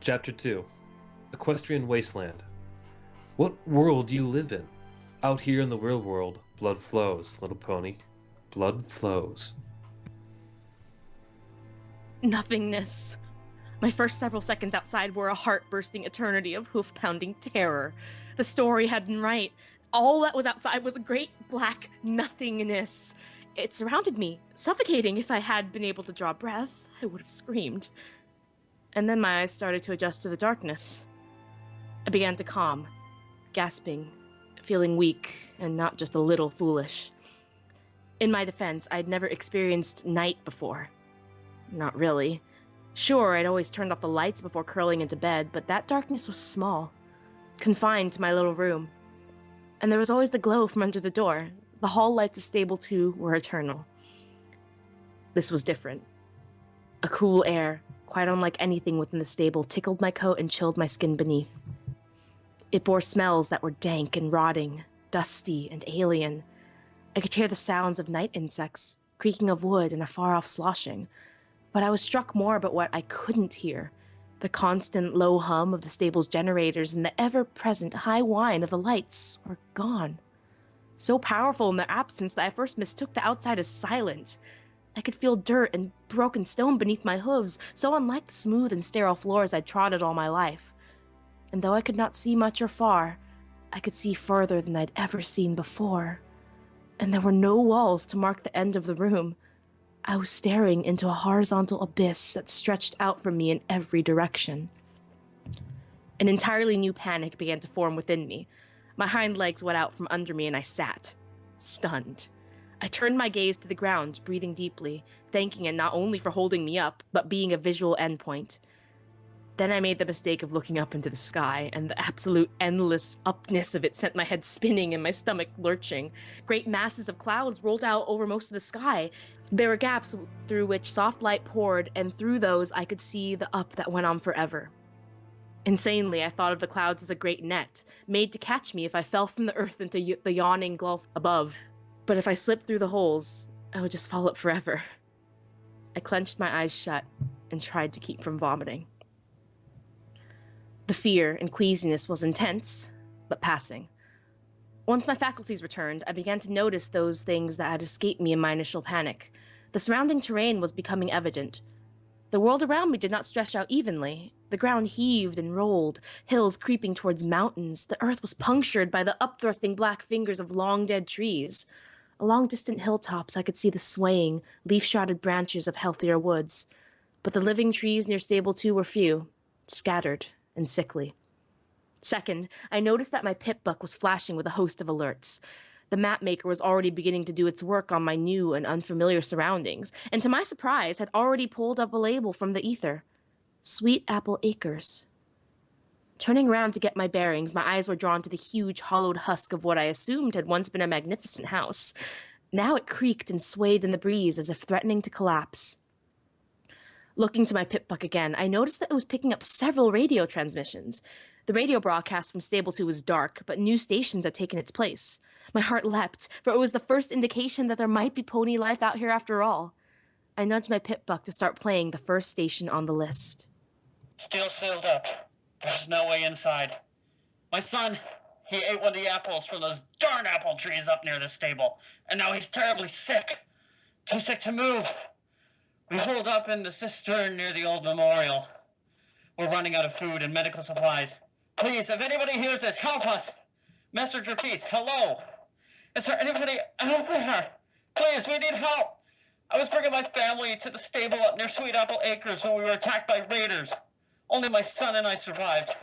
Chapter 2. Equestrian Wasteland. What world do you live in? Out here in the real world, blood flows, little pony. Blood flows. Nothingness. My first several seconds outside were a heart-bursting eternity of hoof-pounding terror. The story had been right. All that was outside was a great black nothingness. It surrounded me, suffocating. If I had been able to draw breath, I would have screamed. And then my eyes started to adjust to the darkness. I began to calm, gasping, feeling weak and not just a little foolish. In my defense, I'd never experienced night before. Not really. Sure, I'd always turned off the lights before curling into bed, but that darkness was small, confined to my little room. And there was always the glow from under the door. The hall lights of Stable 2 were eternal. This was different. A cool air, quite unlike anything within the stable, tickled my coat and chilled my skin beneath. It bore smells that were dank and rotting, dusty and alien. I could hear the sounds of night insects, creaking of wood and a far-off sloshing. But I was struck more by what I couldn't hear. The constant low hum of the stable's generators and the ever-present high whine of the lights were gone. So powerful in their absence that I first mistook the outside as silent. I could feel dirt and broken stone beneath my hooves, so unlike the smooth and sterile floors I'd trotted all my life. And though I could not see much or far, I could see further than I'd ever seen before. And there were no walls to mark the end of the room. I was staring into a horizontal abyss that stretched out from me in every direction. An entirely new panic began to form within me. My hind legs went out from under me and I sat, stunned. I turned my gaze to the ground, breathing deeply, thanking it not only for holding me up, but being a visual endpoint. Then I made the mistake of looking up into the sky, and the absolute endless upness of it sent my head spinning and my stomach lurching. Great masses of clouds rolled out over most of the sky. There were gaps through which soft light poured, and through those I could see the up that went on forever. Insanely, I thought of the clouds as a great net, made to catch me if I fell from the earth into the yawning gulf above. But if I slipped through the holes, I would just fall up forever. I clenched my eyes shut and tried to keep from vomiting. The fear and queasiness was intense, but passing. Once my faculties returned, I began to notice those things that had escaped me in my initial panic. The surrounding terrain was becoming evident. The world around me did not stretch out evenly. The ground heaved and rolled, hills creeping towards mountains. The earth was punctured by the upthrusting black fingers of long-dead trees. Along distant hilltops, I could see the swaying, leaf-shrouded branches of healthier woods. But the living trees near Stable 2 were few, scattered, and sickly. Second, I noticed that my pip book was flashing with a host of alerts. The map maker was already beginning to do its work on my new and unfamiliar surroundings, and to my surprise had already pulled up a label from the ether. Sweet Apple Acres. Turning around to get my bearings, my eyes were drawn to the huge hollowed husk of what I assumed had once been a magnificent house. Now it creaked and swayed in the breeze as if threatening to collapse. Looking to my pip book again, I noticed that it was picking up several radio transmissions. The radio broadcast from Stable 2 was dark, but new stations had taken its place. My heart leapt, for it was the first indication that there might be pony life out here after all. I nudged my pip book to start playing the first station on the list. Still sealed up. There's no way inside. My son, he ate one of the apples from those darn apple trees up near the stable, and now he's terribly sick. Too sick to move. We holed up in the cistern near the old memorial. We're running out of food and medical supplies. Please, if anybody hears this, help us. Message repeats, hello. Is there anybody out there? Please, we need help. I was bringing my family to the stable up near Sweet Apple Acres when we were attacked by raiders. Only my son and I survived.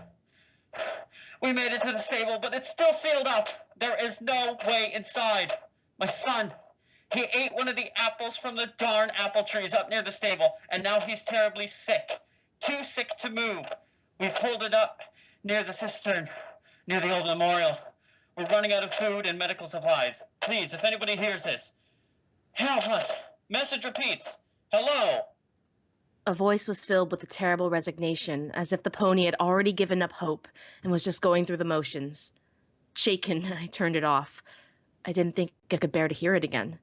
We made it to the stable, but it's still sealed up. There is no way inside. My son, he ate one of the apples from the darn apple trees up near the stable, and now he's terribly sick. Too sick to move. We've pulled it up near the cistern, near the old memorial. We're running out of food and medical supplies. Please, if anybody hears this, help us. Message repeats, hello. A voice was filled with a terrible resignation, as if the pony had already given up hope and was just going through the motions. Shaken, I turned it off. I didn't think I could bear to hear it again.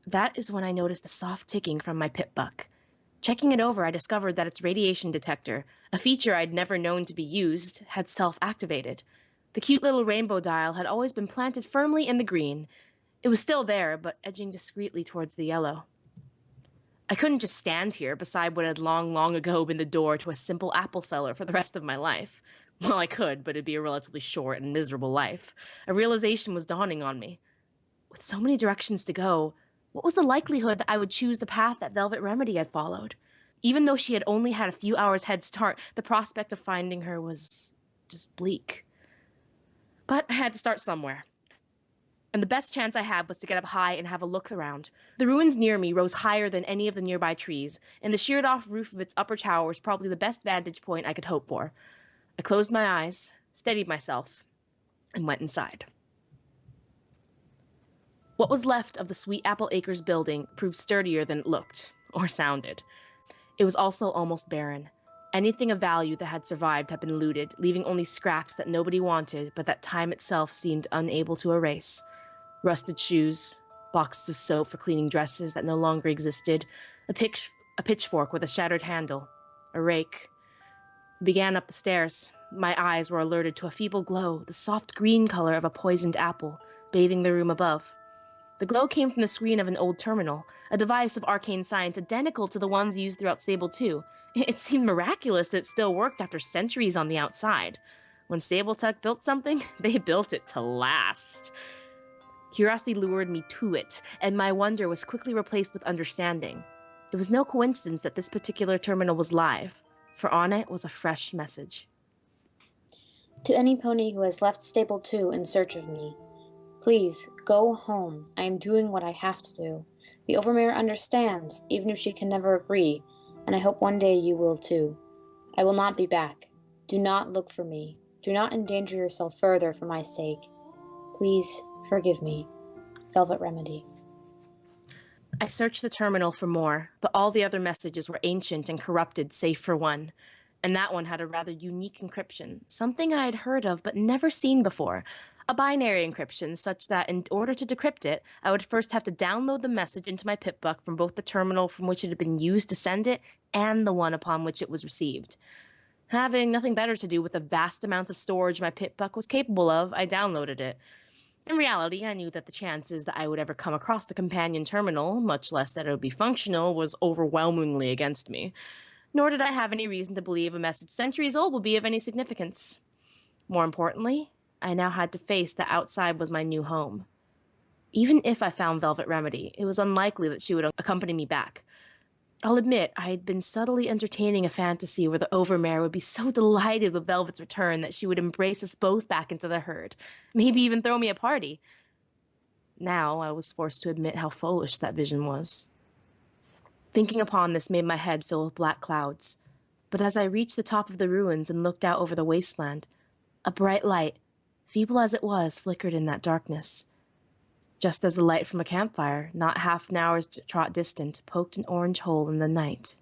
That is when I noticed the soft ticking from my pip buck. Checking it over, I discovered that its radiation detector, a feature I'd never known to be used, had self-activated. The cute little rainbow dial had always been planted firmly in the green. It was still there, but edging discreetly towards the yellow. I couldn't just stand here beside what had long ago been the door to a simple apple cellar for the rest of my life. Well, I could, but it'd be a relatively short and miserable life. A realization was dawning on me. With so many directions to go, what was the likelihood that I would choose the path that Velvet Remedy had followed? Even though she had only had a few hours head start, the prospect of finding her was just bleak. But I had to start somewhere. And the best chance I had was to get up high and have a look around. The ruins near me rose higher than any of the nearby trees, and the sheared-off roof of its upper tower was probably the best vantage point I could hope for. I closed my eyes, steadied myself, and went inside. What was left of the Sweet Apple Acres building proved sturdier than it looked, or sounded. It was also almost barren. Anything of value that had survived had been looted, leaving only scraps that nobody wanted, but that time itself seemed unable to erase. Rusted shoes, boxes of soap for cleaning dresses that no longer existed, a pitchfork with a shattered handle, a rake. I began up the stairs. My eyes were alerted to a feeble glow, the soft green color of a poisoned apple, bathing the room above. The glow came from the screen of an old terminal, a device of arcane science identical to the ones used throughout Stable 2. It seemed miraculous that it still worked after centuries on the outside. When Stable Tech built something, they built it to last. Curiosity lured me to it, and my wonder was quickly replaced with understanding. It was no coincidence that this particular terminal was live, for on it was a fresh message. To any pony who has left Stable 2 in search of me, please, go home. I am doing what I have to do. The Overmare understands, even if she can never agree, and I hope one day you will too. I will not be back. Do not look for me. Do not endanger yourself further for my sake. Please, forgive me. Velvet Remedy. I searched the terminal for more, but all the other messages were ancient and corrupted save for one. And that one had a rather unique encryption, something I had heard of but never seen before. A binary encryption such that in order to decrypt it, I would first have to download the message into my pipbook from both the terminal from which it had been used to send it and the one upon which it was received. Having nothing better to do with the vast amounts of storage my pipbook was capable of, I downloaded it. In reality, I knew that the chances that I would ever come across the companion terminal, much less that it would be functional, was overwhelmingly against me. Nor did I have any reason to believe a message centuries old would be of any significance. More importantly, I now had to face that outside was my new home. Even if I found Velvet Remedy, it was unlikely that she would accompany me back. I'll admit, I had been subtly entertaining a fantasy where the Overmare would be so delighted with Velvet's return that she would embrace us both back into the herd, maybe even throw me a party. Now I was forced to admit how foolish that vision was. Thinking upon this made my head fill with black clouds, but as I reached the top of the ruins and looked out over the wasteland, a bright light, feeble as it was, flickered in that darkness. Just as the light from a campfire, not half an hour's trot distant, poked an orange hole in the night.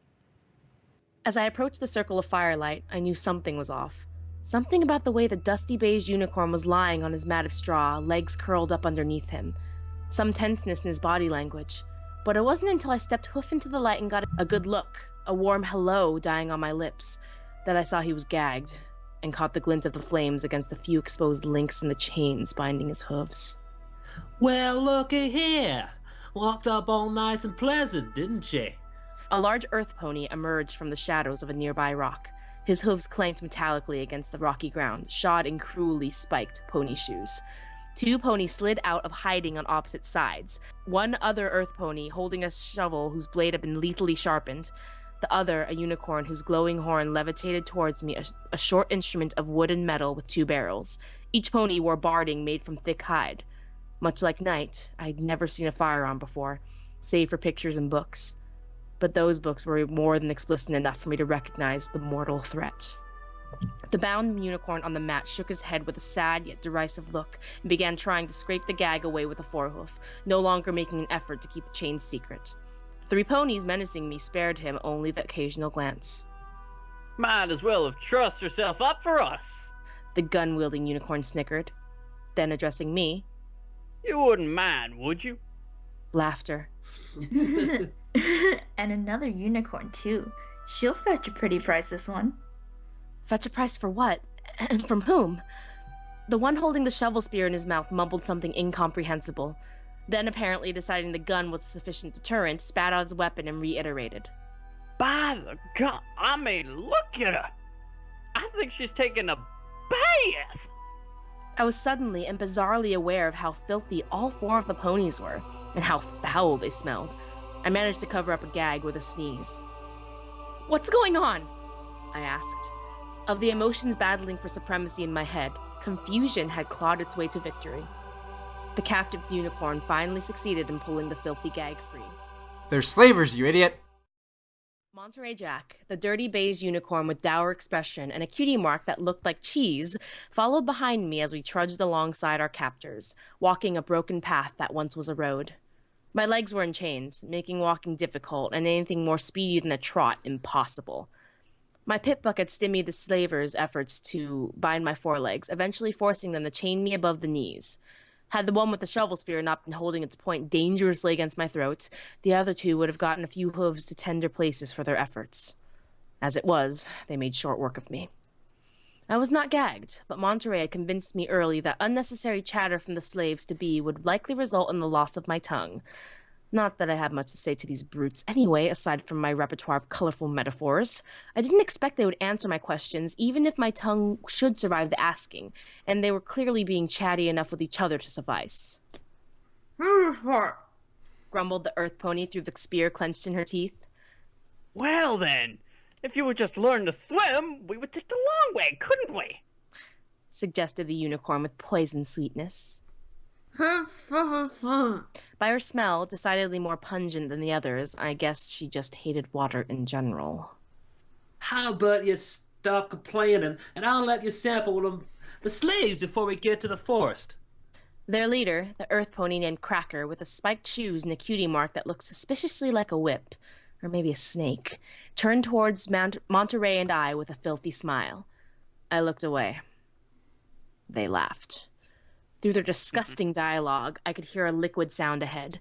As I approached the circle of firelight, I knew something was off. Something about the way the dusty beige unicorn was lying on his mat of straw, legs curled up underneath him. Some tenseness in his body language. But it wasn't until I stepped hoof into the light and got a good look, a warm hello dying on my lips, that I saw he was gagged, and caught the glint of the flames against the few exposed links in the chains binding his hooves. Well, looky here. Walked up all nice and pleasant, didn't she? A large earth pony emerged from the shadows of a nearby rock. His hooves clanked metallically against the rocky ground, shod in cruelly spiked pony shoes. Two ponies slid out of hiding on opposite sides. One other earth pony holding a shovel whose blade had been lethally sharpened. The other, a unicorn whose glowing horn levitated towards me, a short instrument of wood and metal with two barrels. Each pony wore barding made from thick hide. Much like Night, I'd never seen a firearm before, save for pictures and books. But those books were more than explicit enough for me to recognize the mortal threat. The bound unicorn on the mat shook his head with a sad yet derisive look and began trying to scrape the gag away with a forehoof, no longer making an effort to keep the chains secret. The three ponies menacing me spared him only the occasional glance. Might as well have trussed herself up for us, the gun-wielding unicorn snickered. Then addressing me, You wouldn't mind, would you? Laughter. And another unicorn, too. She'll fetch a pretty price, this one. Fetch a price for what? And from whom? The one holding the shovel spear in his mouth mumbled something incomprehensible. Then, apparently deciding the gun was a sufficient deterrent, spat out his weapon and reiterated. By the God, I mean, look at her. I think she's taking a bath. I was suddenly and bizarrely aware of how filthy all 4 of the ponies were, and how foul they smelled. I managed to cover up a gag with a sneeze. What's going on? I asked. Of the emotions battling for supremacy in my head, confusion had clawed its way to victory. The captive unicorn finally succeeded in pulling the filthy gag free. They're slavers, you idiot! Monterey Jack, the dirty beige unicorn with dour expression and a cutie mark that looked like cheese, followed behind me as we trudged alongside our captors, walking a broken path that once was a road. My legs were in chains, making walking difficult and anything more speedy than a trot impossible. My pit bucket stymied the slavers' efforts to bind my forelegs, eventually forcing them to chain me above the knees. Had the one with the shovel spear not been holding its point dangerously against my throat, the other 2 would have gotten a few hooves to tender places for their efforts. As it was, they made short work of me. I was not gagged, but Monterey had convinced me early that unnecessary chatter from the slaves-to-be would likely result in the loss of my tongue. Not that I had much to say to these brutes anyway, aside from my repertoire of colorful metaphors. I didn't expect they would answer my questions, even if my tongue should survive the asking, and they were clearly being chatty enough with each other to suffice. Grumbled the earth pony through the spear clenched in her teeth. Well then, if you would just learn to swim, we would take the long way, couldn't we? Suggested the unicorn with poison sweetness. By her smell, decidedly more pungent than the others, I guess she just hated water in general. How about you stop complaining, and I'll let you sample them, the slaves before we get to the forest. Their leader, the earth pony named Cracker, with a spiked shoes and a cutie mark that looked suspiciously like a whip, or maybe a snake, turned towards Monterey and I with a filthy smile. I looked away. They laughed. Through their disgusting dialogue, I could hear a liquid sound ahead.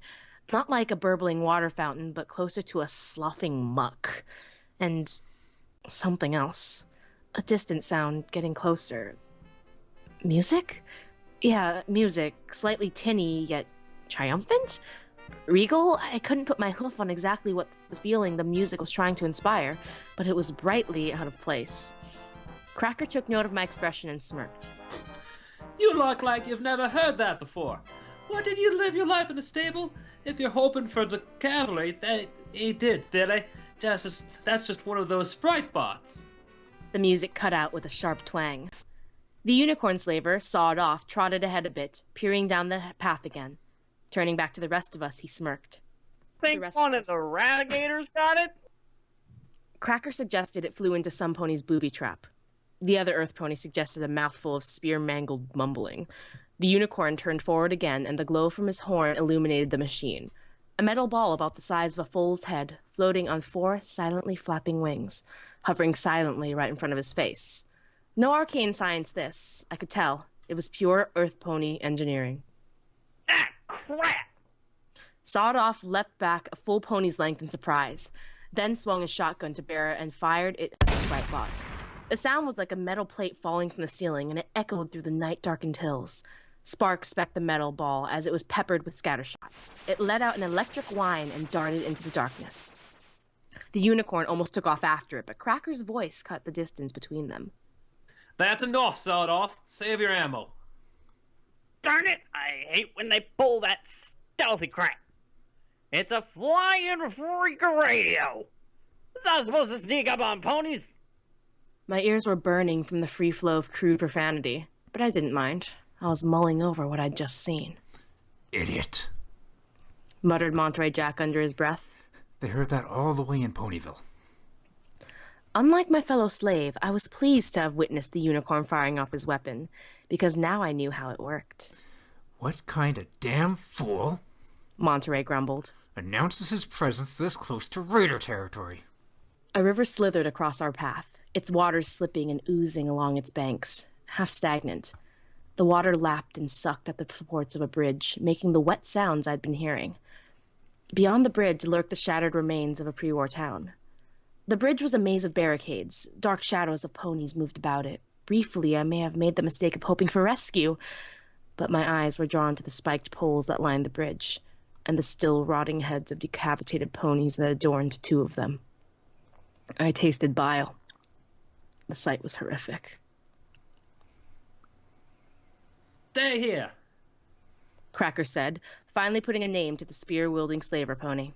Not like a burbling water fountain, but closer to a sloughing muck. And something else. A distant sound getting closer. Music? Yeah, music. Slightly tinny, yet triumphant? Regal? I couldn't put my hoof on exactly what the feeling the music was trying to inspire, but it was brightly out of place. Cracker took note of my expression and smirked. You look like you've never heard that before. Why did you live your life in a stable? If you're hoping for the cavalry, he did, Philly. That's just one of those sprite bots. The music cut out with a sharp twang. The unicorn slaver, sawed off, trotted ahead a bit, peering down the path again. Turning back to the rest of us, he smirked. Think one of the radigators got it? Cracker suggested it flew into some pony's booby trap. The other earth pony suggested a mouthful of spear-mangled mumbling. The unicorn turned forward again, and the glow from his horn illuminated the machine. A metal ball about the size of a foal's head, floating on 4 silently flapping wings, hovering silently right in front of his face. No arcane science this, I could tell. It was pure earth pony engineering. Ah, crap! Sawed Off leapt back a full pony's length in surprise, then swung his shotgun to bear and fired it at the sprite bot. The sound was like a metal plate falling from the ceiling, and it echoed through the night-darkened hills. Sparks specked the metal ball as it was peppered with scattershot. It let out an electric whine and darted into the darkness. The unicorn almost took off after it, but Cracker's voice cut the distance between them. That's enough, Sawed Off. Save your ammo. Darn it! I hate when they pull that stealthy crap. It's a flying freak radio. It's not supposed to sneak up on ponies. My ears were burning from the free flow of crude profanity, but I didn't mind. I was mulling over what I'd just seen. Idiot. Muttered Monterey Jack under his breath. They heard that all the way in Ponyville. Unlike my fellow slave, I was pleased to have witnessed the unicorn firing off his weapon, because now I knew how it worked. What kind of damn fool, Monterey grumbled, announces his presence this close to raider territory? A river slithered across our path, its waters slipping and oozing along its banks, half stagnant. The water lapped and sucked at the supports of a bridge, making the wet sounds I'd been hearing. Beyond the bridge lurked the shattered remains of a pre-war town. The bridge was a maze of barricades. Dark shadows of ponies moved about it. Briefly, I may have made the mistake of hoping for rescue, but my eyes were drawn to the spiked poles that lined the bridge, and the still rotting heads of decapitated ponies that adorned two of them. I tasted bile. The sight was horrific. Stay here. Cracker said, finally putting a name to the spear-wielding slaver pony.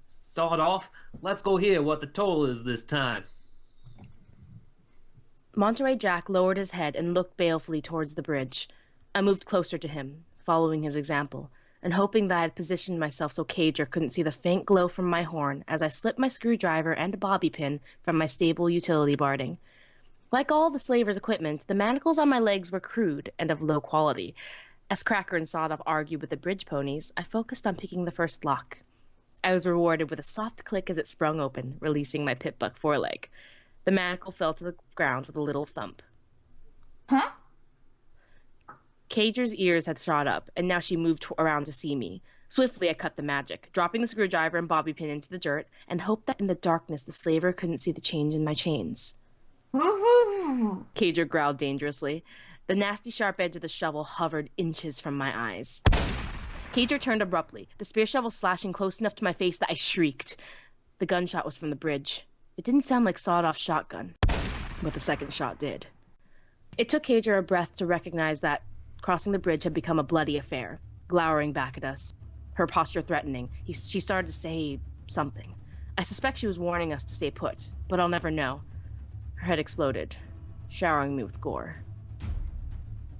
Sawed off. Let's go hear what the toll is this time. Monterey Jack lowered his head and looked balefully towards the bridge. I moved closer to him, following his example, and hoping that I had positioned myself so Cager couldn't see the faint glow from my horn as I slipped my screwdriver and a bobby pin from my stable utility barding. Like all the slaver's equipment, the manacles on my legs were crude and of low quality. As Cracker and Sawed-Off argued with the bridge ponies, I focused on picking the first lock. I was rewarded with a soft click as it sprung open, releasing my pit-buck foreleg. The manacle fell to the ground with a little thump. Huh? Cager's ears had shot up, and now she moved around to see me. Swiftly, I cut the magic, dropping the screwdriver and bobby pin into the dirt, and hoped that in the darkness the slaver couldn't see the change in my chains. Cager growled dangerously. The nasty sharp edge of the shovel hovered inches from my eyes. Cager turned abruptly, the spear shovel slashing close enough to my face that I shrieked. The gunshot was from the bridge. It didn't sound like Sawed-Off's shotgun, but the second shot did. It took Cager a breath to recognize that crossing the bridge had become a bloody affair, glowering back at us, her posture threatening. She started to say something. I suspect she was warning us to stay put, but I'll never know. Her head exploded, showering me with gore.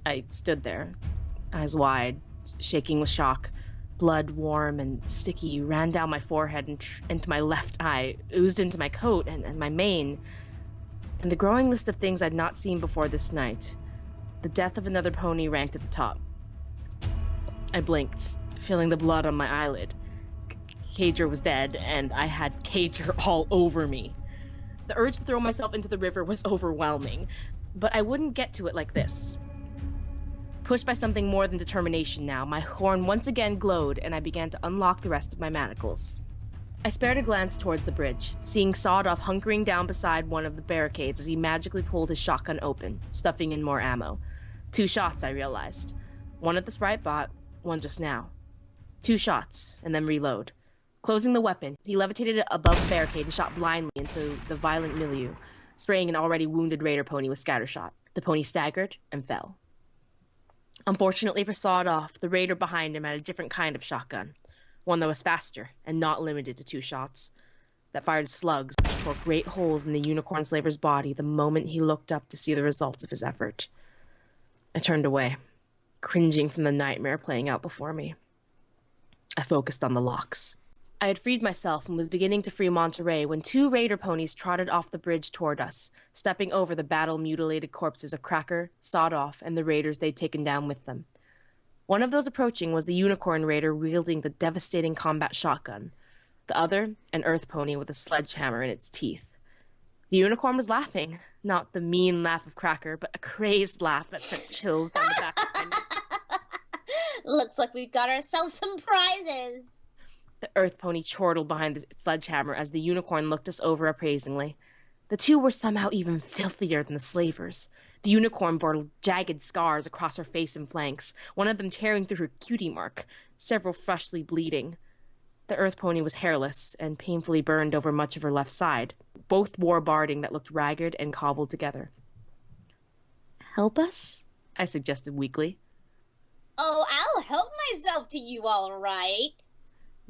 I stood there, eyes wide, shaking with shock. Blood, warm and sticky, ran down my forehead and into my left eye, oozed into my coat and my mane. And the growing list of things I'd not seen before this night, the death of another pony ranked at the top. I blinked, feeling the blood on my eyelid. Cager was dead, and I had Cager all over me. The urge to throw myself into the river was overwhelming, but I wouldn't get to it like this. Pushed by something more than determination now, my horn once again glowed, and I began to unlock the rest of my manacles. I spared a glance towards the bridge, seeing Sawed-Off hunkering down beside one of the barricades as he magically pulled his shotgun open, stuffing in more ammo. 2 shots, I realized. One at the Sprite bot, one just now. 2 shots, and then reload. Closing the weapon, he levitated it above the barricade and shot blindly into the violent milieu, spraying an already wounded raider pony with scattershot. The pony staggered and fell. Unfortunately for Sawed-Off, the raider behind him had a different kind of shotgun, one that was faster and not limited to 2 shots, that fired slugs which tore great holes in the unicorn slaver's body the moment he looked up to see the results of his effort. I turned away, cringing from the nightmare playing out before me. I focused on the locks. I had freed myself and was beginning to free Monterey when 2 raider ponies trotted off the bridge toward us, stepping over the battle-mutilated corpses of Cracker, Sawed-Off, and the raiders they'd taken down with them. One of those approaching was the unicorn raider wielding the devastating combat shotgun. The other, an earth pony with a sledgehammer in its teeth. The unicorn was laughing, not the mean laugh of Cracker, but a crazed laugh that sent chills down the back of my neck. Looks like we've got ourselves some prizes. The earth pony chortled behind the sledgehammer as the unicorn looked us over appraisingly. The 2 were somehow even filthier than the slavers. The unicorn bore jagged scars across her face and flanks, one of them tearing through her cutie mark, several freshly bleeding. The earth pony was hairless and painfully burned over much of her left side. Both wore barding that looked ragged and cobbled together. "Help us?" I suggested weakly. Oh, I'll help myself to you, all right.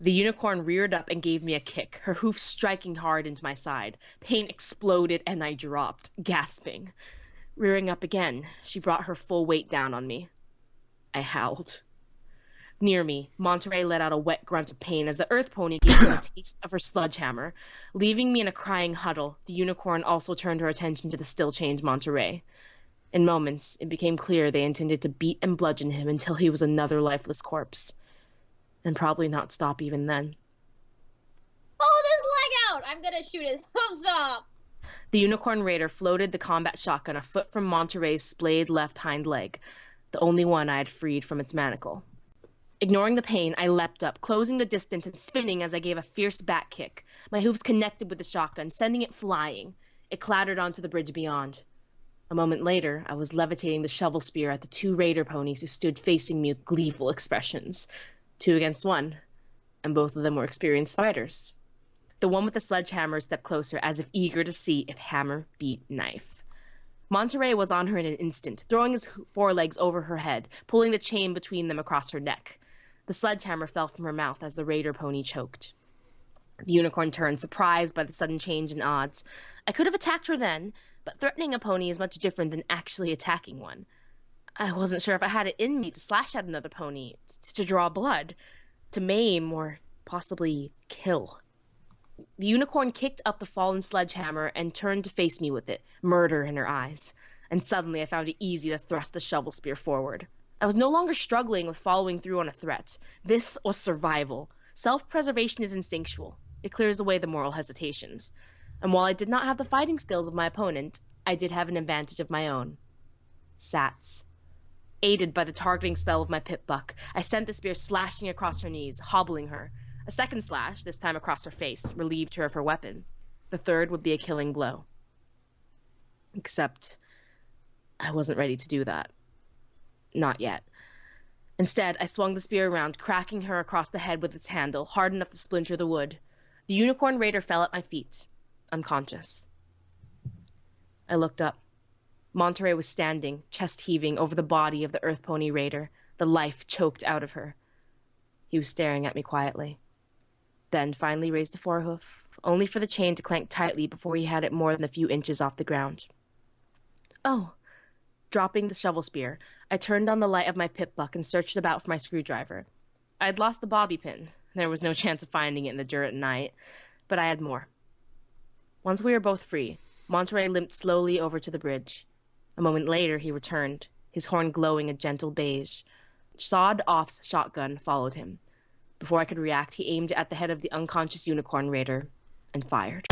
The unicorn reared up and gave me a kick, her hoof striking hard into my side. Pain exploded and I dropped, gasping. Rearing up again, she brought her full weight down on me. I howled. Near me, Monterey let out a wet grunt of pain as the earth pony gave me a taste of her sledgehammer. Leaving me in a crying huddle, the unicorn also turned her attention to the still-chained Monterey. In moments, it became clear they intended to beat and bludgeon him until he was another lifeless corpse. And probably not stop even then. Hold his leg out! I'm gonna shoot his hooves off! The unicorn raider floated the combat shotgun a foot from Monterey's splayed left hind leg, the only one I had freed from its manacle. Ignoring the pain, I leapt up, closing the distance and spinning as I gave a fierce back kick. My hooves connected with the shotgun, sending it flying. It clattered onto the bridge beyond. A moment later, I was levitating the shovel spear at the 2 raider ponies who stood facing me with gleeful expressions. 2 against 1, and both of them were experienced fighters. The one with the sledgehammer stepped closer, as if eager to see if hammer beat knife. Monterey was on her in an instant, throwing his forelegs over her head, pulling the chain between them across her neck. The sledgehammer fell from her mouth as the raider pony choked. The unicorn turned, surprised by the sudden change in odds. I could have attacked her then, but threatening a pony is much different than actually attacking one. I wasn't sure if I had it in me to slash at another pony, to draw blood, to maim, or possibly kill. The unicorn kicked up the fallen sledgehammer and turned to face me with it, murder in her eyes. And suddenly I found it easy to thrust the shovel spear forward. I was no longer struggling with following through on a threat. This was survival. Self-preservation is instinctual. It clears away the moral hesitations. And while I did not have the fighting skills of my opponent, I did have an advantage of my own. Sats. Aided by the targeting spell of my pit buck, I sent the spear slashing across her knees, hobbling her. A second slash, this time across her face, relieved her of her weapon. The third would be a killing blow. Except, I wasn't ready to do that. Not yet. Instead, I swung the spear around, cracking her across the head with its handle, hard enough to splinter the wood. The unicorn raider fell at my feet, unconscious. I looked up. Monterey was standing, chest heaving, over the body of the earth pony raider, the life choked out of her. He was staring at me quietly. Then finally raised a forehoof, only for the chain to clank tightly before he had it more than a few inches off the ground. Oh. Dropping the shovel spear, I turned on the light of my pit buck and searched about for my screwdriver. I had lost the bobby pin. There was no chance of finding it in the dirt at night, but I had more. Once we were both free, Monterey limped slowly over to the bridge. A moment later, he returned, his horn glowing a gentle beige. Sawed-off's shotgun followed him. Before I could react, he aimed at the head of the unconscious unicorn raider and fired.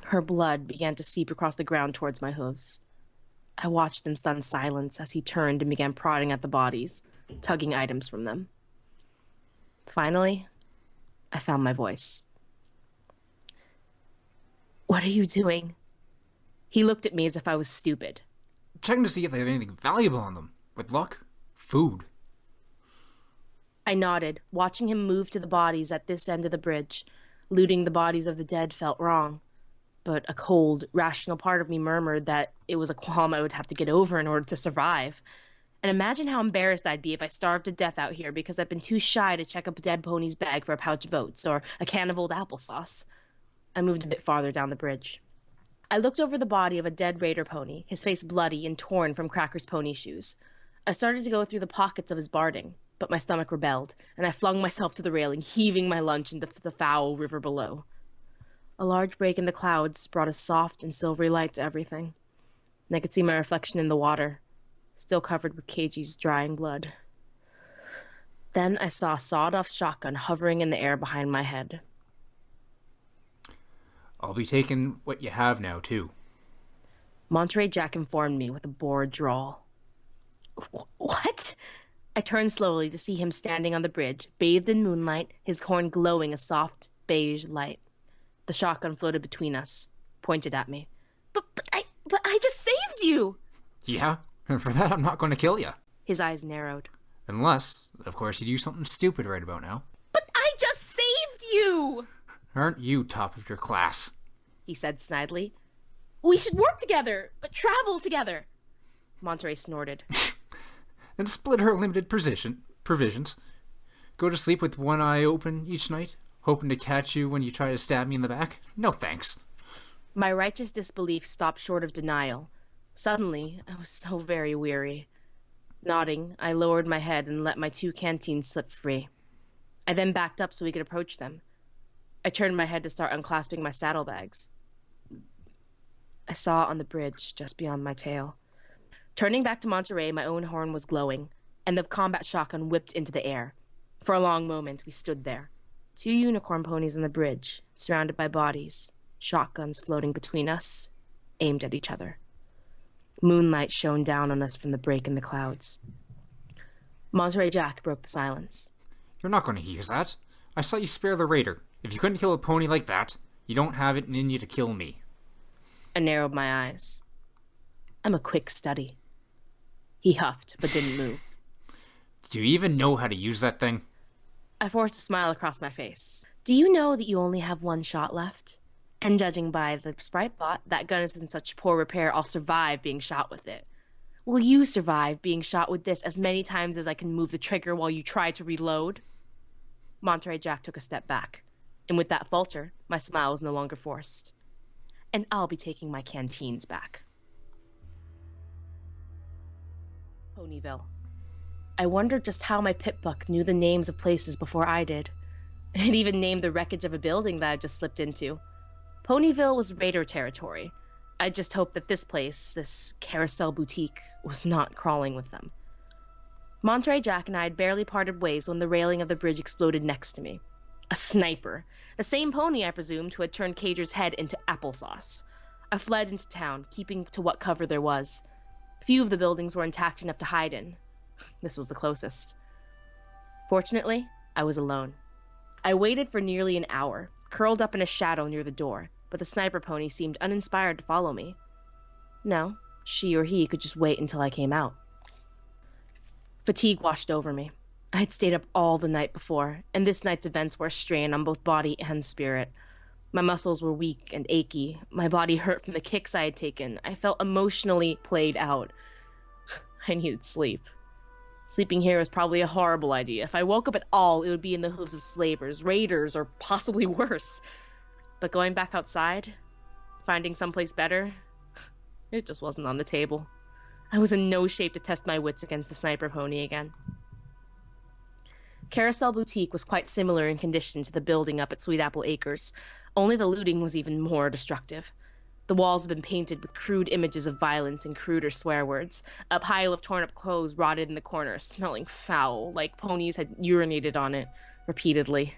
Her blood began to seep across the ground towards my hooves. I watched in stunned silence as he turned and began prodding at the bodies, tugging items from them. Finally, I found my voice. What are you doing? He looked at me as if I was stupid. Checking to see if they have anything valuable on them. With luck, food. I nodded, watching him move to the bodies at this end of the bridge. Looting the bodies of the dead felt wrong. But a cold, rational part of me murmured that it was a qualm I would have to get over in order to survive. And imagine how embarrassed I'd be if I starved to death out here because I've been too shy to check up a dead pony's bag for a pouch of oats or a can of old applesauce. I moved a bit farther down the bridge. I looked over the body of a dead raider pony, his face bloody and torn from Cracker's pony shoes. I started to go through the pockets of his barding, but my stomach rebelled, and I flung myself to the railing, heaving my lunch into the foul river below. A large break in the clouds brought a soft and silvery light to everything, and I could see my reflection in the water, still covered with Keiji's drying blood. Then I saw a sawed-off shotgun hovering in the air behind my head. I'll be taking what you have now, too. Monterey Jack informed me with a bored drawl. What? I turned slowly to see him standing on the bridge, bathed in moonlight, his horn glowing a soft beige light. The shotgun floated between us, pointed at me. But I just saved you! Yeah, and for that I'm not going to kill you. His eyes narrowed. Unless, of course, you do something stupid right about now. But I just saved you! Aren't you top of your class? He said snidely. We should work together, but travel together. Monterey snorted. And split her limited provisions. Go to sleep with one eye open each night, hoping to catch you when you try to stab me in the back? No thanks. My righteous disbelief stopped short of denial. Suddenly, I was so very weary. Nodding, I lowered my head and let my 2 canteens slip free. I then backed up so we could approach them. I turned my head to start unclasping my saddlebags. I saw on the bridge just beyond my tail. Turning back to Monterey, my own horn was glowing, and the combat shotgun whipped into the air. For a long moment, we stood there. 2 unicorn ponies on the bridge, surrounded by bodies, shotguns floating between us, aimed at each other. Moonlight shone down on us from the break in the clouds. Monterey Jack broke the silence. You're not going to use that. I saw you spare the raider. If you couldn't kill a pony like that, you don't have it in you to kill me. I narrowed my eyes. I'm a quick study. He huffed, but didn't move. Do you even know how to use that thing? I forced a smile across my face. Do you know that you only have one shot left? And judging by the sprite bot, that gun is in such poor repair I'll survive being shot with it. Will you survive being shot with this as many times as I can move the trigger while you try to reload? Monterey Jack took a step back, and with that falter, my smile was no longer forced. And I'll be taking my canteens back. Ponyville. I wondered just how my Pip-Buck knew the names of places before I did. It even named the wreckage of a building that I just slipped into. Ponyville was raider territory. I just hoped that this place, this carousel boutique, was not crawling with them. Monterey Jack and I had barely parted ways when the railing of the bridge exploded next to me. A sniper. The same pony, I presumed, who had turned Cager's head into applesauce. I fled into town, keeping to what cover there was. Few of the buildings were intact enough to hide in. This was the closest. Fortunately, I was alone. I waited for nearly an hour, curled up in a shadow near the door, but the sniper pony seemed uninspired to follow me. No, she or he could just wait until I came out. Fatigue washed over me. I had stayed up all the night before, and this night's events were a strain on both body and spirit. My muscles were weak and achy. My body hurt from the kicks I had taken. I felt emotionally played out. I needed sleep. Sleeping here was probably a horrible idea. If I woke up at all, it would be in the hooves of slavers, raiders, or possibly worse. But going back outside, finding someplace better, it just wasn't on the table. I was in no shape to test my wits against the sniper pony again. Carousel Boutique was quite similar in condition to the building up at Sweet Apple Acres, only the looting was even more destructive. The walls had been painted with crude images of violence and cruder swear words. A pile of torn-up clothes rotted in the corner, smelling foul, like ponies had urinated on it repeatedly.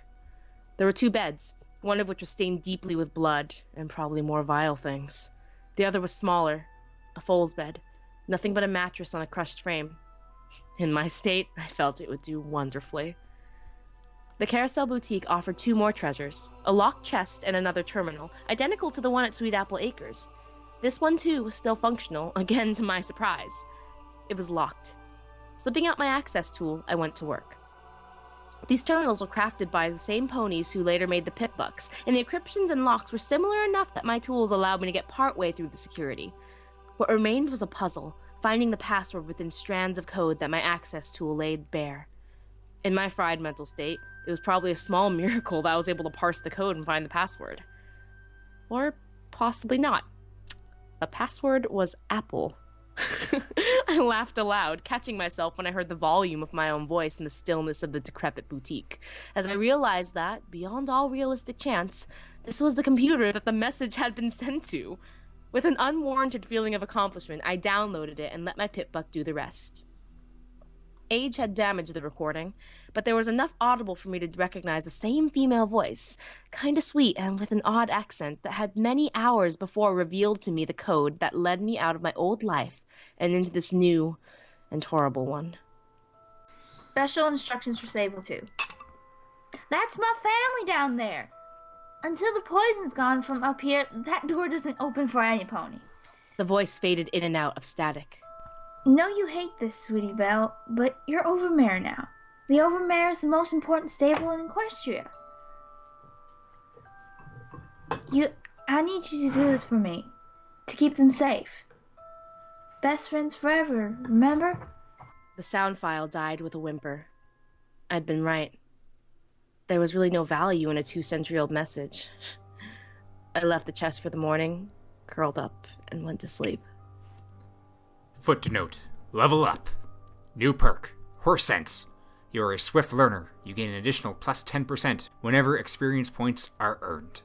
There were 2 beds, one of which was stained deeply with blood, and probably more vile things. The other was smaller, a foal's bed, nothing but a mattress on a crushed frame. In my state, I felt it would do wonderfully. The Carousel Boutique offered 2 more treasures, a locked chest and another terminal, identical to the one at Sweet Apple Acres. This one, too, was still functional, again to my surprise. It was locked. Slipping out my access tool, I went to work. These terminals were crafted by the same ponies who later made the Pip-Bucks, and the encryptions and locks were similar enough that my tools allowed me to get partway through the security. What remained was a puzzle, finding the password within strands of code that my access tool laid bare. In my fried mental state, it was probably a small miracle that I was able to parse the code and find the password. Or possibly not. The password was Apple. I laughed aloud, catching myself when I heard the volume of my own voice in the stillness of the decrepit boutique, as I realized that, beyond all realistic chance, this was the computer that the message had been sent to. With an unwarranted feeling of accomplishment, I downloaded it and let my Pip-Buck do the rest. Age had damaged the recording, but there was enough audible for me to recognize the same female voice, kinda sweet and with an odd accent that had many hours before revealed to me the code that led me out of my old life and into this new and horrible one. Special instructions for Sable 2. That's my family down there. Until the poison's gone from up here, that door doesn't open for any pony. The voice faded in and out of static. Know you hate this, Sweetie Belle, but you're Overmare now. The Overmare is the most important stable in Equestria. I need you to do this for me, to keep them safe. Best friends forever, remember? The sound file died with a whimper. I'd been right. There was really no value in a 2-century-old message. I left the chest for the morning, curled up, and went to sleep. Footnote. Level up. New perk. Horse Sense. You're a swift learner. You gain an additional plus 10% whenever experience points are earned.